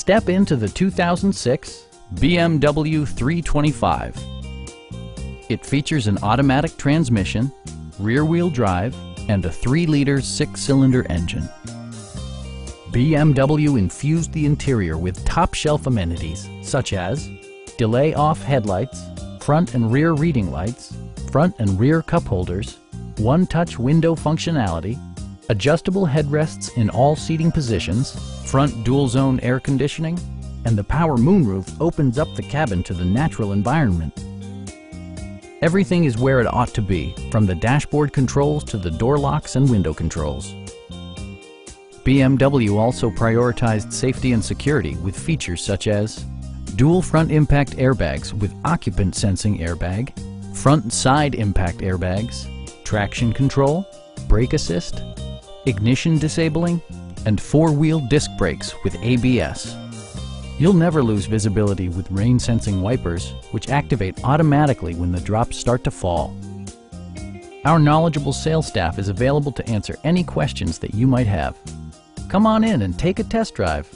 Step into the 2006 BMW 325. It features an automatic transmission, rear-wheel drive, and a 3-liter 6-cylinder engine. BMW infused the interior with top-shelf amenities such as delay-off headlights, front and rear reading lights, front and rear cup holders, one-touch window functionality, adjustable headrests in all seating positions, front dual-zone air conditioning, and the power moonroof opens up the cabin to the natural environment. Everything is where it ought to be, from the dashboard controls to the door locks and window controls. BMW also prioritized safety and security with features such as dual front impact airbags with occupant sensing airbag, front and side impact airbags, traction control, brake assist, ignition disabling, and 4-wheel disc brakes with ABS. You'll never lose visibility with rain-sensing wipers, which activate automatically when the drops start to fall. Our knowledgeable sales staff is available to answer any questions that you might have. Come on in and take a test drive.